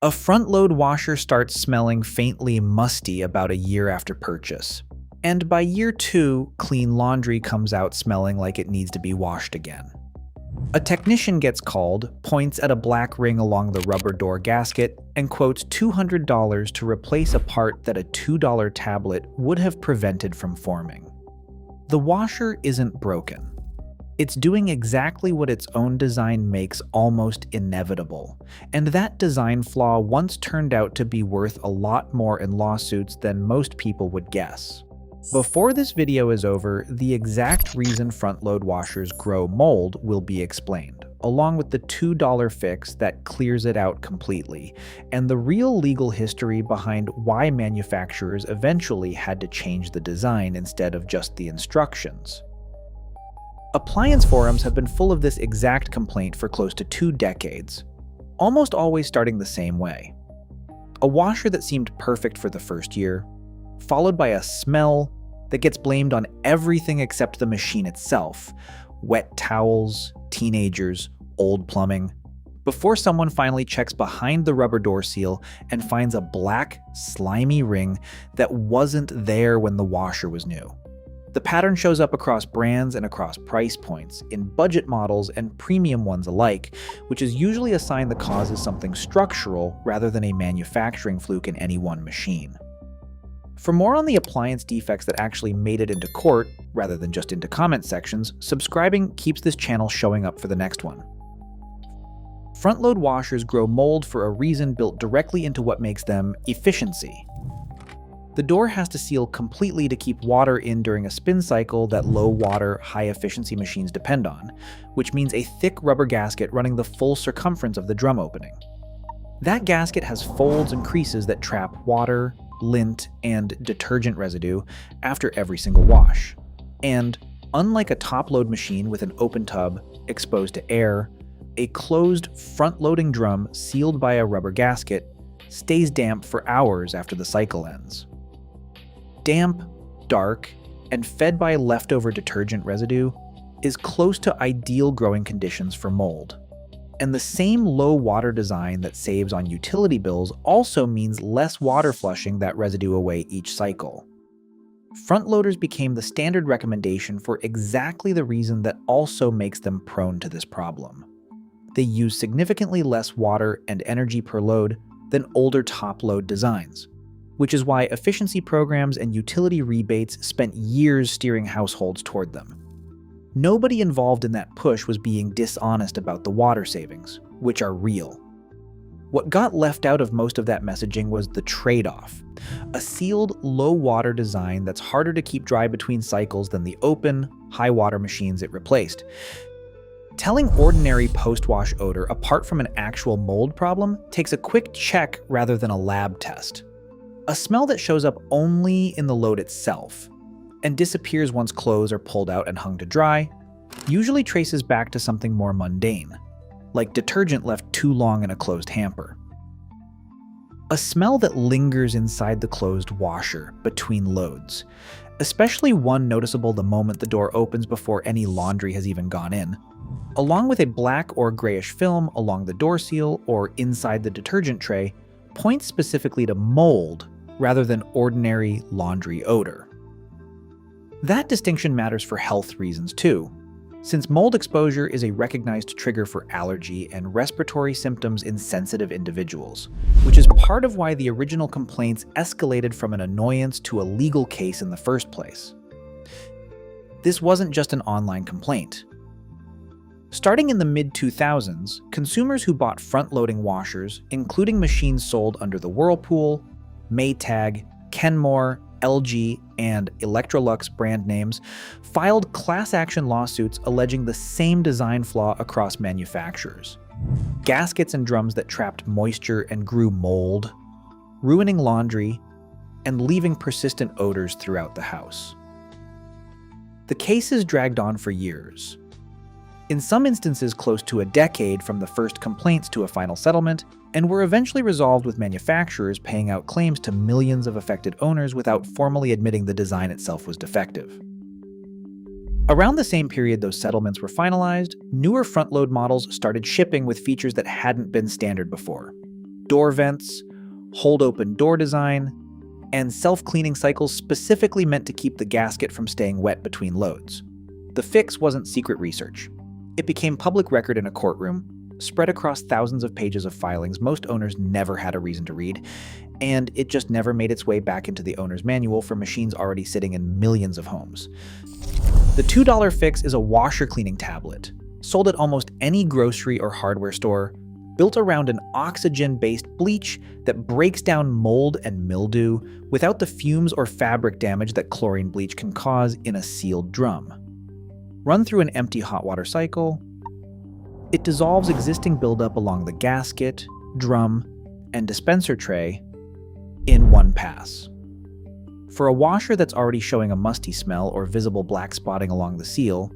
A front-load washer starts smelling faintly musty about a year after purchase. And by year 2, clean laundry comes out smelling like it needs to be washed again. A technician gets called, points at a black ring along the rubber door gasket, and quotes $200 to replace a part that a $2 tablet would have prevented from forming. The washer isn't broken. It's doing exactly what its own design makes almost inevitable, and that design flaw once turned out to be worth a lot more in lawsuits than most people would guess. Before this video is over, the exact reason front-load washers grow mold will be explained, along with the $2 fix that clears it out completely, and the real legal history behind why manufacturers eventually had to change the design instead of just the instructions. Appliance forums have been full of this exact complaint for close to 2 decades, almost always starting the same way. A washer that seemed perfect for the first year, followed by a smell that gets blamed on everything except the machine itself: wet towels, teenagers, old plumbing, before someone finally checks behind the rubber door seal and finds a black, slimy ring that wasn't there when the washer was new. The pattern shows up across brands and across price points, in budget models and premium ones alike, which is usually a sign the cause is something structural rather than a manufacturing fluke in any one machine. For more on the appliance defects that actually made it into court, rather than just into comment sections, subscribing keeps this channel showing up for the next one. Front-load washers grow mold for a reason built directly into what makes them: efficiency. The door has to seal completely to keep water in during a spin cycle that low-water, high-efficiency machines depend on, which means a thick rubber gasket running the full circumference of the drum opening. That gasket has folds and creases that trap water, lint, and detergent residue after every single wash. And, unlike a top-load machine with an open tub exposed to air, a closed front-loading drum sealed by a rubber gasket stays damp for hours after the cycle ends. Damp, dark, and fed by leftover detergent residue is close to ideal growing conditions for mold. And the same low water design that saves on utility bills also means less water flushing that residue away each cycle. Front loaders became the standard recommendation for exactly the reason that also makes them prone to this problem. They use significantly less water and energy per load than older top-load designs, which is why efficiency programs and utility rebates spent years steering households toward them. Nobody involved in that push was being dishonest about the water savings, which are real. What got left out of most of that messaging was the trade-off: a sealed, low-water design that's harder to keep dry between cycles than the open, high-water machines it replaced. Telling ordinary post-wash odor apart from an actual mold problem takes a quick check rather than a lab test. A smell that shows up only in the load itself and disappears once clothes are pulled out and hung to dry usually traces back to something more mundane, like detergent left too long in a closed hamper. A smell that lingers inside the closed washer between loads, especially one noticeable the moment the door opens before any laundry has even gone in, along with a black or grayish film along the door seal or inside the detergent tray, points specifically to mold rather than ordinary laundry odor. That distinction matters for health reasons too, since mold exposure is a recognized trigger for allergy and respiratory symptoms in sensitive individuals, which is part of why the original complaints escalated from an annoyance to a legal case in the first place. This wasn't just an online complaint. Starting in the mid-2000s, consumers who bought front-loading washers, including machines sold under the Whirlpool, Maytag, Kenmore, LG, and Electrolux brand names, filed class action lawsuits alleging the same design flaw across manufacturers: gaskets and drums that trapped moisture and grew mold, ruining laundry, and leaving persistent odors throughout the house. The cases dragged on for years. In some instances close to a decade from the first complaints to a final settlement, and were eventually resolved with manufacturers paying out claims to millions of affected owners without formally admitting the design itself was defective. Around the same period those settlements were finalized, newer front-load models started shipping with features that hadn't been standard before. door vents, hold-open door design, and self-cleaning cycles specifically meant to keep the gasket from staying wet between loads. The fix wasn't secret research. It became public record in a courtroom, spread across thousands of pages of filings most owners never had a reason to read, and it just never made its way back into the owner's manual for machines already sitting in millions of homes. The $2 fix is a washer cleaning tablet, sold at almost any grocery or hardware store, built around an oxygen-based bleach that breaks down mold and mildew without the fumes or fabric damage that chlorine bleach can cause in a sealed drum. Run through an empty hot water cycle, it dissolves existing buildup along the gasket, drum, and dispenser tray in one pass. For a washer that's already showing a musty smell or visible black spotting along the seal,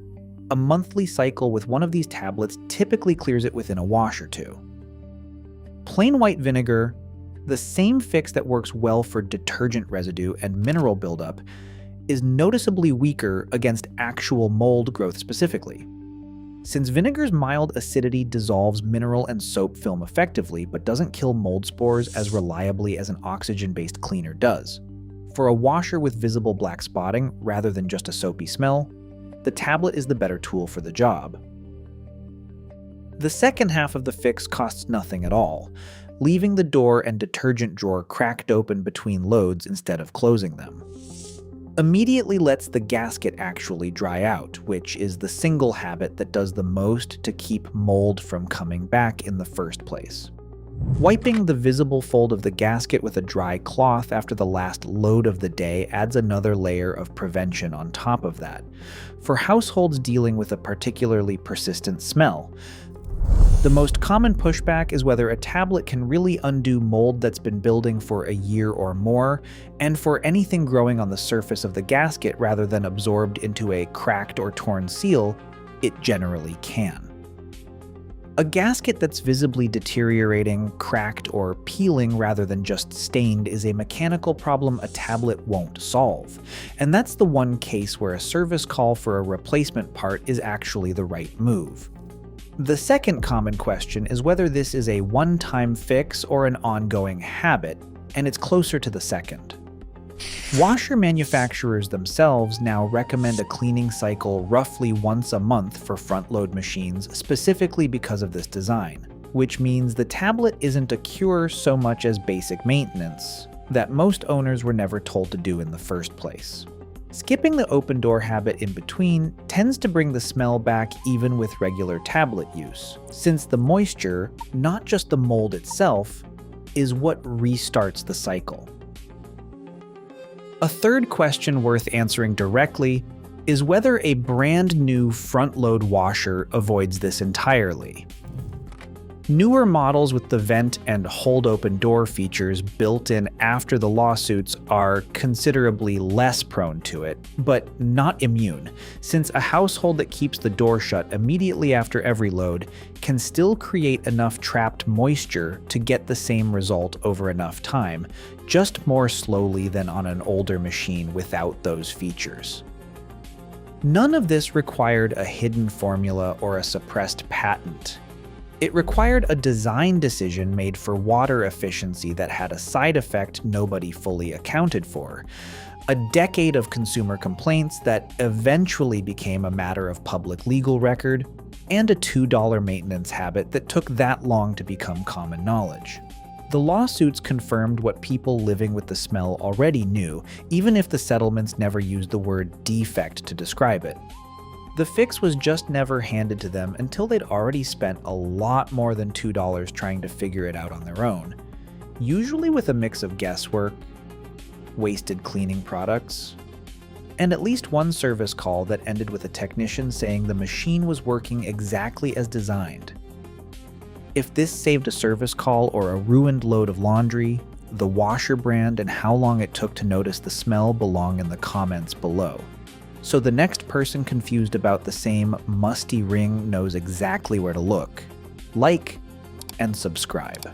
a monthly cycle with one of these tablets typically clears it within a wash or two. Plain white vinegar, the same fix that works well for detergent residue and mineral buildup, is noticeably weaker against actual mold growth specifically. Since vinegar's mild acidity dissolves mineral and soap film effectively but doesn't kill mold spores as reliably as an oxygen-based cleaner does. For a washer with visible black spotting rather than just a soapy smell, the tablet is the better tool for the job. The second half of the fix costs nothing at all, leaving the door and detergent drawer cracked open between loads instead of closing them. Immediately lets the gasket actually dry out, which is the single habit that does the most to keep mold from coming back in the first place. Wiping the visible fold of the gasket with a dry cloth after the last load of the day adds another layer of prevention on top of that, for households dealing with a particularly persistent smell. The most common pushback is whether a tablet can really undo mold that's been building for a year or more, and for anything growing on the surface of the gasket rather than absorbed into a cracked or torn seal, it generally can. A gasket that's visibly deteriorating, cracked, or peeling rather than just stained is a mechanical problem a tablet won't solve, and that's the one case where a service call for a replacement part is actually the right move. The second common question is whether this is a one-time fix or an ongoing habit, and it's closer to the second. Washer manufacturers themselves now recommend a cleaning cycle roughly once a month for front-load machines specifically because of this design, which means the tablet isn't a cure so much as basic maintenance that most owners were never told to do in the first place. Skipping the open door habit in between tends to bring the smell back even with regular tablet use, since the moisture, not just the mold itself, is what restarts the cycle. A third question worth answering directly is whether a brand new front-load washer avoids this entirely. Newer models with the vent and hold-open door features built in after the lawsuits are considerably less prone to it, but not immune, since a household that keeps the door shut immediately after every load can still create enough trapped moisture to get the same result over enough time, just more slowly than on an older machine without those features. None of this required a hidden formula or a suppressed patent. It required a design decision made for water efficiency that had a side effect nobody fully accounted for, a decade of consumer complaints that eventually became a matter of public legal record, and a $2 maintenance habit that took that long to become common knowledge. The lawsuits confirmed what people living with the smell already knew, even if the settlements never used the word defect to describe it. The fix was just never handed to them until they'd already spent a lot more than $2 trying to figure it out on their own, usually with a mix of guesswork, wasted cleaning products, and at least one service call that ended with a technician saying the machine was working exactly as designed. If this saved a service call or a ruined load of laundry, the washer brand and how long it took to notice the smell belong in the comments below. So the next person confused about the same musty ring knows exactly where to look. Like and subscribe.